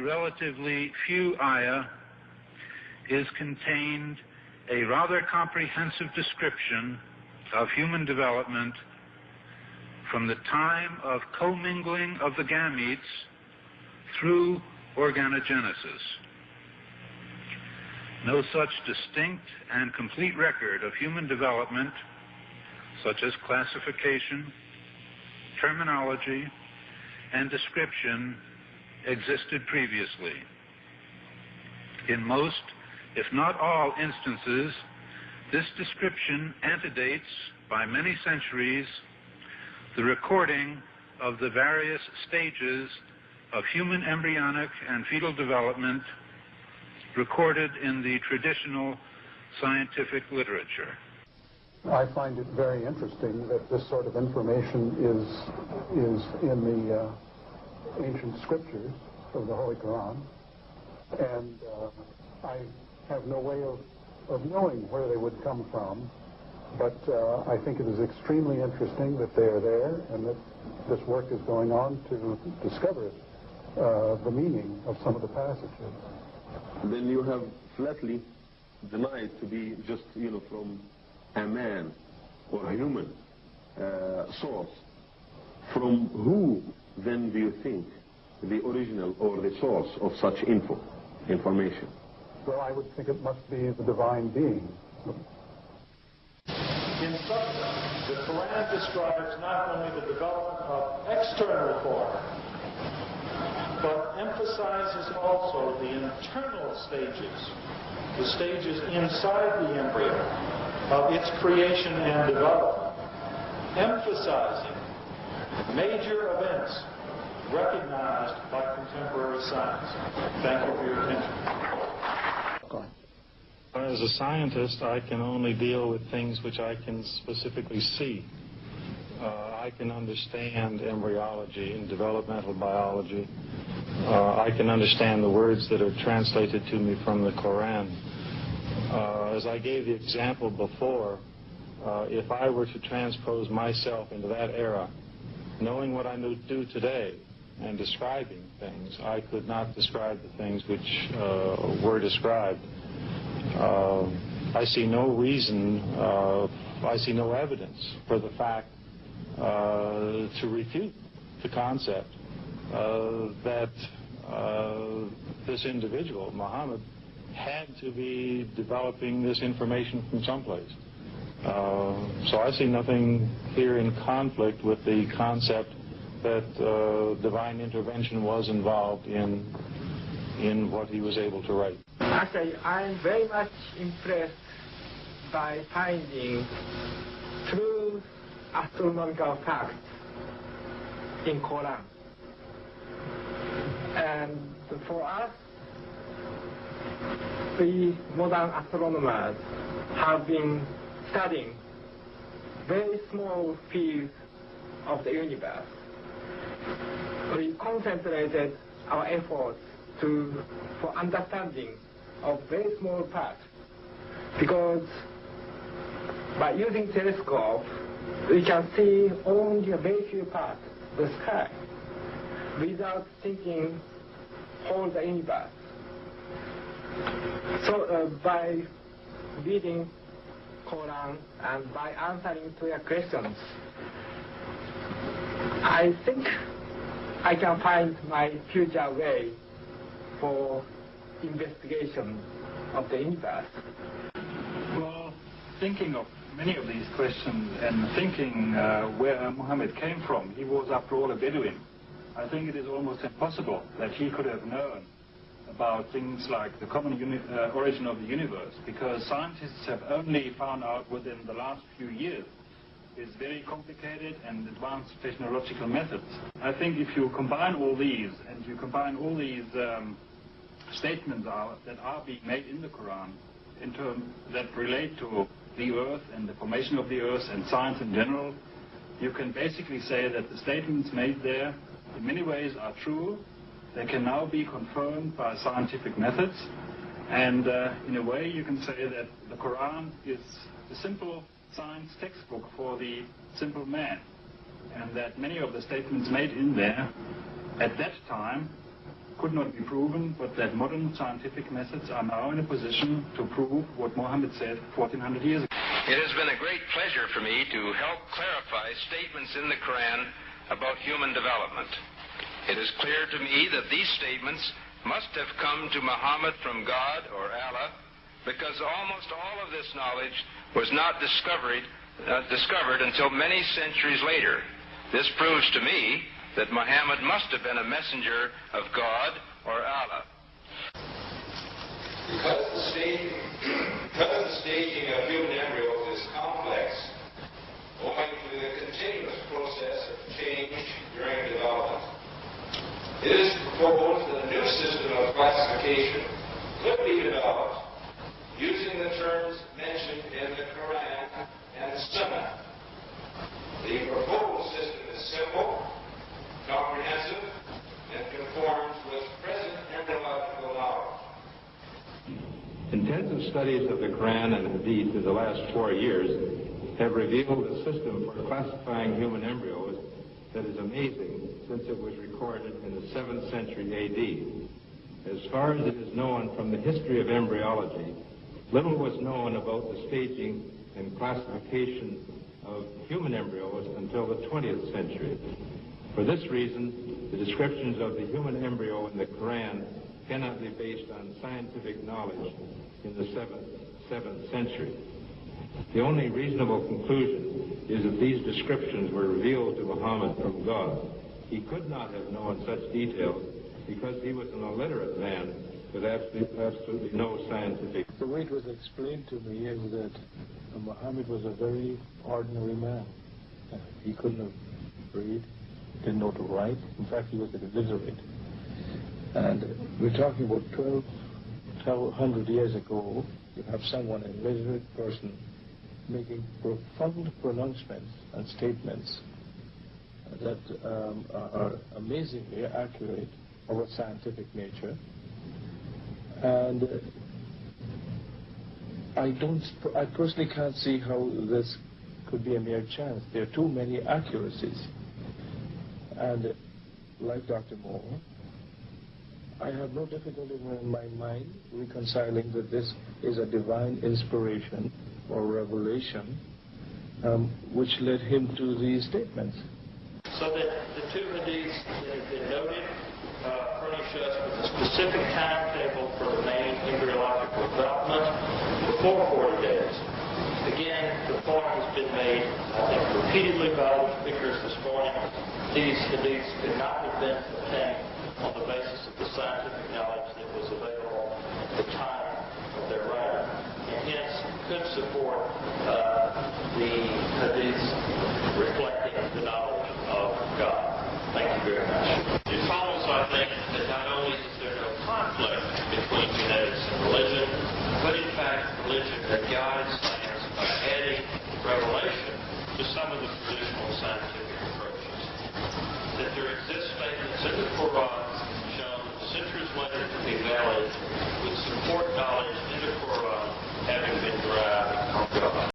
relatively few ayah is contained a rather comprehensive description of human development from the time of commingling of the gametes through organogenesis. No such distinct and complete record of human development, such as classification, terminology, and description, existed previously. In most, if not all instances, this description antedates by many centuries the recording of the various stages of human embryonic and fetal development recorded in the traditional scientific literature. I find it very interesting that this sort of information is in the ancient scriptures of the Holy Quran, and I have no way of knowing where they would come from, but I think it is extremely interesting that they are there and that this work is going on to discover the meaning of some of the passages. Then you have flatly denied to be just, from a man or a human source. From who then do you think the original or the source of such information? Well, I would think it must be the divine being. In substance, the Quran describes not only the development of external form, but emphasizes also the internal stages, the stages inside the embryo of its creation and development, emphasizing major events recognized by contemporary science. Thank you for your attention. As a scientist, I can only deal with things which I can specifically see. I can understand embryology and developmental biology. I can understand the words that are translated to me from the Quran. As I gave the example before, if I were to transpose myself into that era, knowing what I do today and describing things, I could not describe the things which were described. I see no reason, I see no evidence for the fact to refute the concept that this individual, Muhammad, had to be developing this information from someplace. So I see nothing here in conflict with the concept that divine intervention was involved in what he was able to write. Actually, I'm very much impressed by finding true astronomical facts in Quran. And for us, we modern astronomers have been studying very small fields of the universe. We concentrated our efforts for understanding of very small parts, because by using telescope we can see only a very few parts of the sky without thinking whole the universe. So by reading Quran and by answering to your questions, I think I can find my future way for investigation of the universe. Well, thinking of many of these questions and thinking where Muhammad came from, he was after all a Bedouin. I think it is almost impossible that he could have known about things like the common origin of the universe, because scientists have only found out within the last few years. It's very complicated and advanced technological methods. I think if you combine all these, and you combine all these statements that are being made in the Quran in terms that relate to the earth and the formation of the earth and science in general, you can basically say that the statements made there in many ways are true. They can now be confirmed by scientific methods, and in a way you can say that the Quran is a simple science textbook for the simple man, and that many of the statements made in there at that time could not be proven, but that modern scientific methods are now in a position to prove what Muhammad said 1400 years ago. It has been a great pleasure for me to help clarify statements in the Quran about human development. It is clear to me that these statements must have come to Muhammad from God or Allah, because almost all of this knowledge was not discovered until many centuries later. This proves to me that Muhammad must have been a messenger of God or Allah. Because the staging of human embryos is complex, owing to the continuous process of change during development, it is proposed that a new system of classification could be developed using the terms mentioned in the Quran and Sunnah. The proposed system is simple, comprehensive, and conforms with present embryological knowledge. Intensive studies of the Quran and Hadith in the last 4 years have revealed a system for classifying human embryos that is amazing since it was recorded in the 7th century A.D. As far as it is known from the history of embryology, little was known about the staging and classification of human embryos until the 20th century. For this reason, the descriptions of the human embryo in the Quran cannot be based on scientific knowledge in the 7th century. The only reasonable conclusion is that these descriptions were revealed to Muhammad from God. He could not have known such details because he was an illiterate man with absolutely no scientific. The way it was explained to me is that Muhammad was a very ordinary man. He couldn't have read, didn't know to write. In fact, he was illiterate. And we're talking about 1,200 years ago. You have someone, an illiterate person, making profound pronouncements and statements that are amazingly accurate of a scientific nature. And I personally can't see how this could be a mere chance. There are too many accuracies. And like Dr. Moore, I have no difficulty in my mind reconciling that this is a divine inspiration or revelation which led him to these statements. So that the two hadiths that have been noted furnish us with a specific timetable for the main embryological development before 40 days. Again, the point has been made, I think, repeatedly by the speakers this morning. These hadiths could not have been obtained on the basis of the scientific knowledge that was available at the time of their writing, and hence could support the hadiths reflecting the knowledge of God. Thank you very much. It follows, I think, that not only is there no conflict between genetics and religion, but in fact religion guides science by adding revelation to some of the traditional scientific approaches. That there exist statements in the Quran shown centuries later to be valid would support knowledge in the Quran having been derived from God.